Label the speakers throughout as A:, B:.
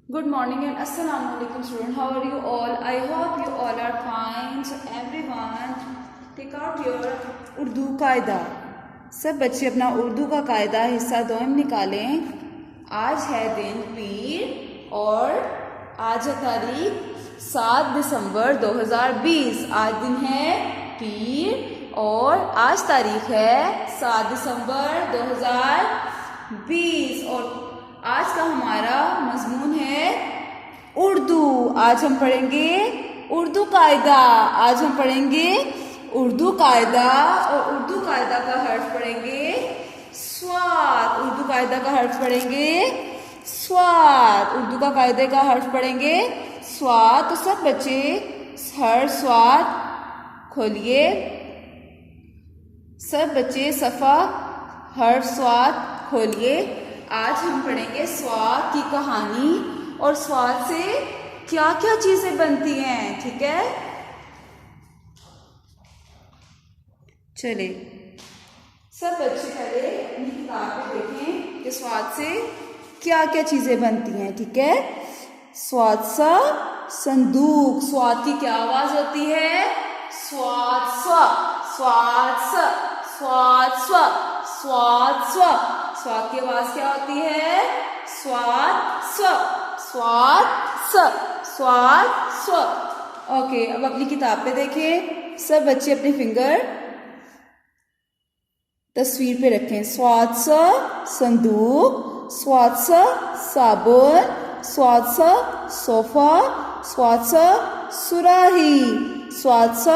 A: Good morning and assalamu alaikum student. How are you all? I hope you all are fine. So everyone take out your Urdu कायदा. सब बच्चे अपना उर्दू का कायदा हिस्सा दोम निकालें. आज है दिन पीर और आज है तारीख 7 दिसंबर 2020. आज दिन है पीर और आज तारीख है 7 दिसंबर 2020 और आज का हमारा मजमून है उर्दू. आज हम पढ़ेंगे उर्दू कायदा. आज हम पढ़ेंगे उर्दू कायदा और उर्दू कायदा का हर्फ पढ़ेंगे स्वात. उर्दू कायदा का हर्फ पढ़ेंगे स्वात. उर्दू का कायदे का हर्फ पढ़ेंगे स्वात. तो सब बच्चे हर स्वात खोलिए. सब बच्चे सफ़ा हर स्वात खोलिए. आज हम पढ़ेंगे स्वाद की कहानी और स्वाद से क्या क्या चीजें बनती हैं. ठीक है, चले सब बच्चे पहले अपनी किताब में देखें कि स्वाद से क्या क्या चीजें बनती हैं. ठीक है, स्वाद सा संदूक. स्वाद की क्या आवाज होती है? स्वाद स्व, स्वाद स, स्वाद स्व, स्वाद स्व. स्वाद की आवाज क्या होती है? स्वाद स्व, स्वाद स, स्वाद स्व. ओके, अब अपनी किताब पे देखें. सब बच्चे अपने फिंगर तस्वीर पे रखें. स्वाद स संदूक, स्वाद स साबुन, स्वाद स सोफा, स्वाद स सुराही, स्वाद स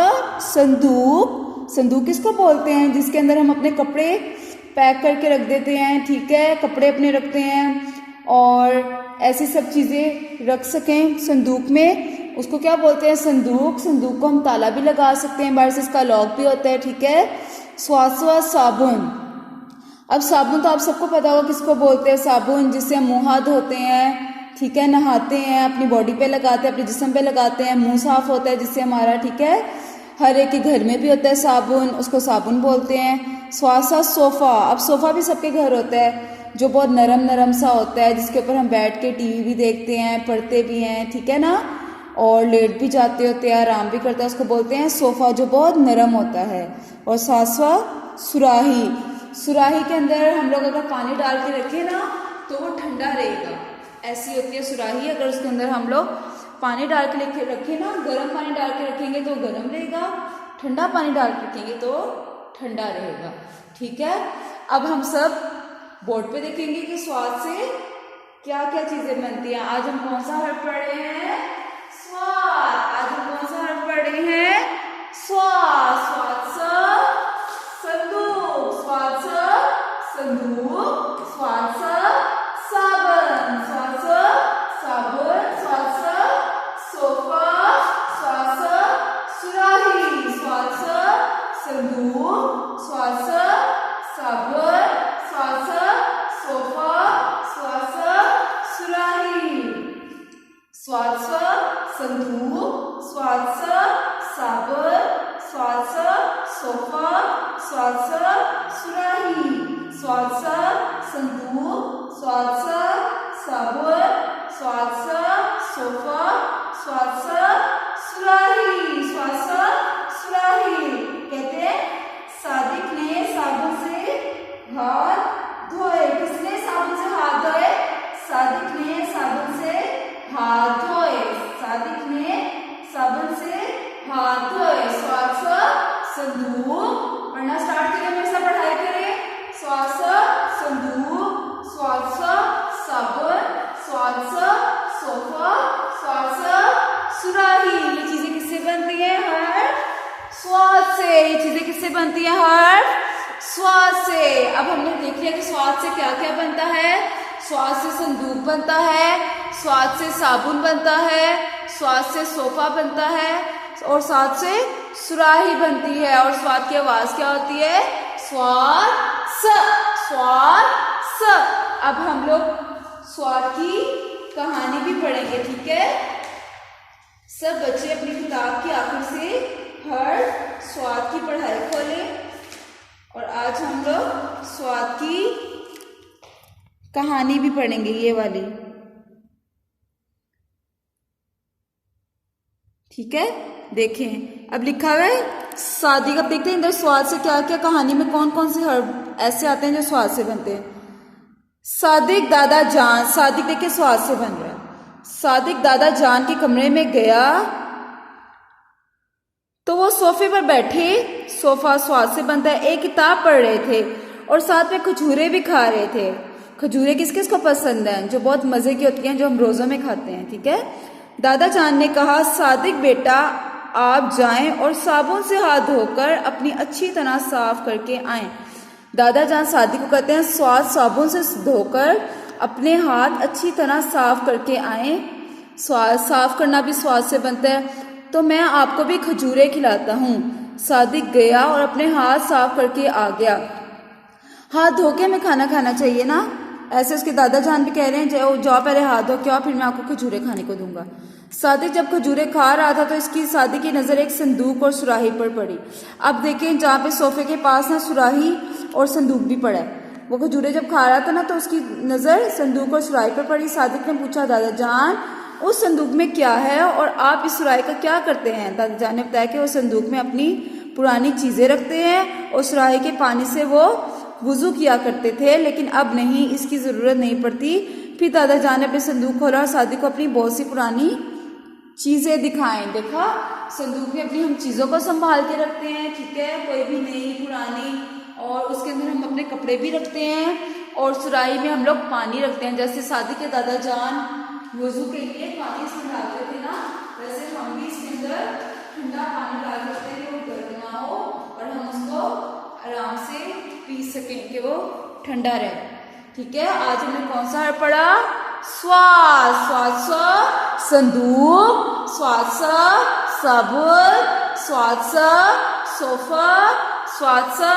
A: संदूक. संदूक किसको बोलते हैं? जिसके अंदर हम अपने कपड़े पैक करके रख देते हैं. ठीक है, कपड़े अपने रखते हैं और ऐसी सब चीज़ें रख सकें संदूक में, उसको क्या बोलते हैं? संदूक. संदूक को हम ताला भी लगा सकते हैं, बाहर से इसका लॉक भी होता है. ठीक है, स्वाद साबुन. अब साबुन तो आप सबको पता होगा किसको बोलते हैं. साबुन जिससे हम मुँह हाथ धोते हैं. ठीक है, नहाते हैं, अपनी बॉडी पे लगाते हैं, अपने जिस्म पे लगाते हैं, मुंह साफ होता है जिससे हमारा. ठीक है, हर एक के घर में भी होता है साबुन, उसको साबुन बोलते हैं. स्वासा सोफ़ा. अब सोफ़ा भी सबके घर होता है जो बहुत नरम नरम सा होता है, जिसके ऊपर हम बैठ के टीवी भी देखते हैं, पढ़ते भी हैं. ठीक है ना, और लेट भी जाते होते हैं, आराम भी करते हैं. उसको बोलते हैं सोफ़ा जो बहुत नरम होता है. और सासवा सुराही. सुराही के अंदर हम लोग अगर पानी डाल के रखें ना तो वो ठंडा रहेगा. ऐसी होती है सुराही. अगर उसके अंदर हम लोग पानी डाल के रखें ना, गर्म पानी डाल के रखेंगे तो गर्म रहेगा, ठंडा पानी डाल के रखेंगे तो ठंडा रहेगा. ठीक है, अब हम सब बोर्ड पे देखेंगे कि स्वाद से क्या क्या चीजें बनती हैं. आज हम कौन सा हर्फ पढ़ रहे हैं? स्वाद. आज हम कौन सा हर्फ पढ़ रहे हैं? स्वाद. स्वाद स संदूक, स्वाद स संदूक, स्वाद स साबुन, स्वाद स साबुन, स्वाद स सोफा, स्वाद स सुराही, स्वाद स संदूक, स्वाद स साबुन, स्वाद स सोफा, स्वाद स सुराही. स्वाद स संदूक, स्वाद स साबुन, स्वाद स सोफा, स्वाद स सुराही. स्वाद स संदूक, स्वाद स साबुन, स्वाद स सोफा, स्वाद स सुराही. स्वाद स सुराही. कहते हैं सादिक ने साबुन से हाथ धोए. किसने साबुन से हाथ धोए? सादिक ने साबुन से हाथ धोए. सादिक ने साबुन से हाथ धोए. स्वाद स संदूक. पढ़ना स्टार्ट करें, मेरे साथ पढ़ाई करें. स्वाद स संदूक, स्वाद स साबुन, स्वाद स सोफा, स्वाद स सुराही. ये चीजें किससे बनती हैं? हर स्वाद से. ये चीजें किससे बनती हैं? हर स्वाद से. अब हमने देख लिया कि स्वाद से क्या क्या बनता है. स्वाद से संदूक बनता है, स्वाद से साबुन बनता है, स्वाद से सोफा बनता है और स्वाद से सुराही बनती है. और स्वाद की आवाज क्या होती है? स्वाद स, स्वाद स. अब हम लोग स्वाद की कहानी भी पढ़ेंगे. ठीक है, सब बच्चे अपनी किताब की आखिर से हर स्वाद की पढ़ाई खोलें और आज हम लोग स्वाद की कहानी भी पढ़ेंगे, ये वाली. ठीक है, देखें अब लिखा हुआ है सादिक। अब देखते हैं इधर स्वाद से क्या क्या कहानी में कौन कौन से हर्ब ऐसे आते हैं जो स्वाद से बनते हैं। सादिक दादा जान, सादिक देखिए स्वाद से बन रहा है। सादिक दादा जान के कमरे में गया तो वो सोफे पर बैठे, सोफा स्वाद से बनता है, एक किताब पढ़ रहे थे और साथ में खजूरें भी खा रहे थे। खजूरें किस किस को पसंद हैं? जो बहुत मजे की होती हैं, जो हम रोजों में खाते हैं। ठीक है, दादा जान ने कहा सादिक बेटा आप जाएं और साबुन से हाथ धोकर अपनी अच्छी तरह साफ करके आएं। दादा जान सादिक को कहते हैं स्वाद साबुन से धोकर अपने हाथ अच्छी तरह साफ करके आएं। स्वाद साफ करना भी स्वाद से बनता है, तो मैं आपको भी खजूरें खिलाता हूँ। सादिक गया और अपने हाथ साफ करके आ गया। हाथ धो के हमें खाना खाना चाहिए ना, ऐसे उसके दादा जान भी कह रहे हैं जाओ पहले हाथ धो के आओ, फिर मैं आपको खजूरें खाने को दूंगा। सादिक जब खजूरें खा रहा था तो इसकी सादिक की नजर एक संदूक और सुराही पर पड़ी। अब देखें जहाँ पे सोफे के पास ना सुराही और संदूक भी पड़ा है, वो खजूरें जब खा रहा था ना तो उसकी नजर संदूक और सुराही पर पड़ी। सादिक ने पूछा दादा जान उस संदूक में क्या है और आप इस सुराही का क्या करते हैं? दादा जान ने बताया कि वो संदूक में अपनी पुरानी चीजें रखते हैं और सुराही के पानी से वो वुजू किया करते थे, लेकिन अब नहीं, इसकी जरूरत नहीं पड़ती। फिर दादा जान ने अपने संदूक खोला और सादिक को अपनी बहुत सी पुरानी चीजें दिखाएं। देखा, संदूक में अपनी हम चीजों को संभाल के रखते हैं, ठीक है, कोई भी नई पुरानी, और उसके अंदर हम अपने कपड़े भी रखते हैं और सुराही में हम लोग पानी रखते हैं। जैसे सादिक के दादा जान वुजू के लिए पानी इसमें डालते थे ना, वैसे हम भी इसके अंदर ठंडा पानी डाल सकते हैं कि वो गर्म ना हो और हम उसको आराम से पी सकें कि वो ठंडा रहे। ठीक है, आज हमने कौन सा हर्फ पढ़ा? स्वाद, स्वाद सा संदूक, स्वाद सा साबुन, स्वाद सा सोफा, स्वाद सा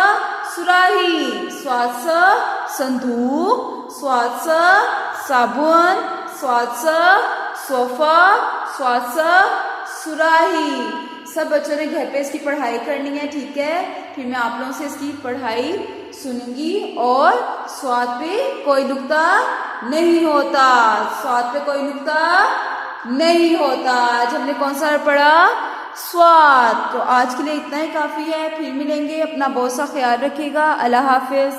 A: सुराही, स्वाद सा संदूक, स्वाद सा साबुन, स्वाद सा सोफा, स्वाद सा सुराही। सब बच्चों ने घर पे इसकी पढ़ाई करनी है, ठीक है, फिर मैं आप लोगों से इसकी पढ़ाई सुनूंगी। और स्वाद पे कोई नुक्ता नहीं होता, स्वाद पे कोई नुक्ता नहीं होता। आज हमने कौन सा पढ़ा? स्वाद। तो आज के लिए इतना ही काफी है, फिर मिलेंगे, अपना बहुत सा ख्याल रखिएगा, अल्लाह हाफिज।